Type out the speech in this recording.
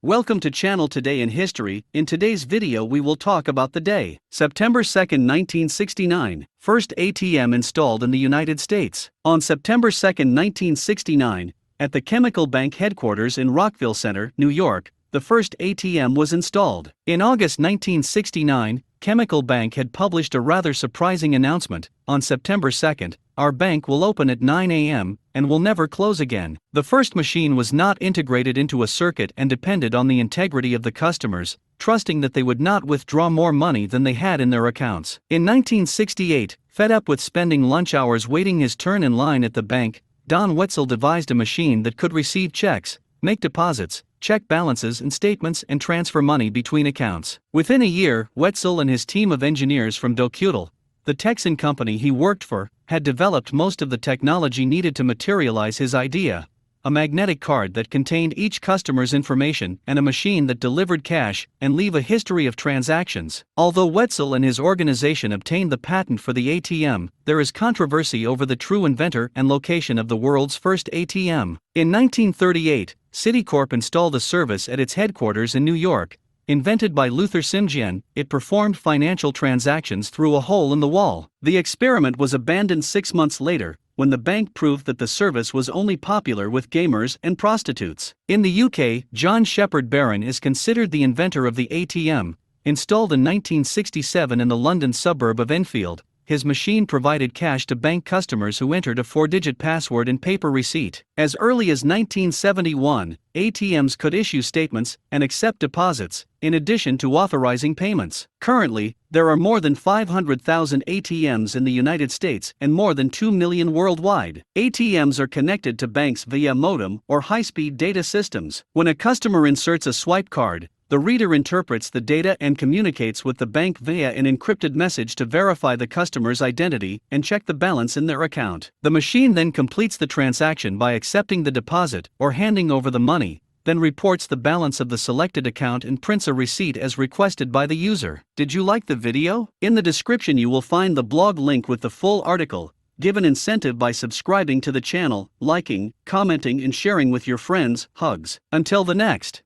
Welcome to channel Today in History. In today's video we will talk about the day, September 2, 1969, first ATM installed in the United States. On September 2, 1969, at the Chemical Bank headquarters in Rockville Center, New York, the first ATM was installed. In August 1969, Chemical Bank had published a rather surprising announcement. On September 2nd, our bank will open at 9 a.m. and will never close again. The first machine was not integrated into a circuit and depended on the integrity of the customers, trusting that they would not withdraw more money than they had in their accounts. In 1968, fed up with spending lunch hours waiting his turn in line at the bank, Don Wetzel devised a machine that could receive checks, make deposits, check balances and statements, and transfer money between accounts. Within a year, Wetzel and his team of engineers from Docutel, the Texan company he worked for, had developed most of the technology needed to materialize his idea: a magnetic card that contained each customer's information and a machine that delivered cash and leave a history of transactions. Although Wetzel and his organization obtained the patent for the ATM, there is controversy over the true inventor and location of the world's first ATM. In 1938, Citicorp installed the service at its headquarters in New York. Invented by Luther Simjian, it performed financial transactions through a hole in the wall. The experiment was abandoned 6 months later, when the bank proved that the service was only popular with gamers and prostitutes. In the UK, John Shepherd Barron is considered the inventor of the ATM. Installed in 1967 in the London suburb of Enfield, his machine provided cash to bank customers who entered a 4-digit password and paper receipt. As early as 1971, ATMs could issue statements and accept deposits, in addition to authorizing payments. Currently, there are more than 500,000 ATMs in the United States and more than 2 million worldwide. ATMs are connected to banks via modem or high-speed data systems. When a customer inserts a swipe card, the reader interprets the data and communicates with the bank via an encrypted message to verify the customer's identity and check the balance in their account. The machine then completes the transaction by accepting the deposit or handing over the money, then reports the balance of the selected account and prints a receipt as requested by the user. Did you like the video? In the description you will find the blog link with the full article. Give an incentive by subscribing to the channel, liking, commenting and sharing with your friends. Hugs. Until the next.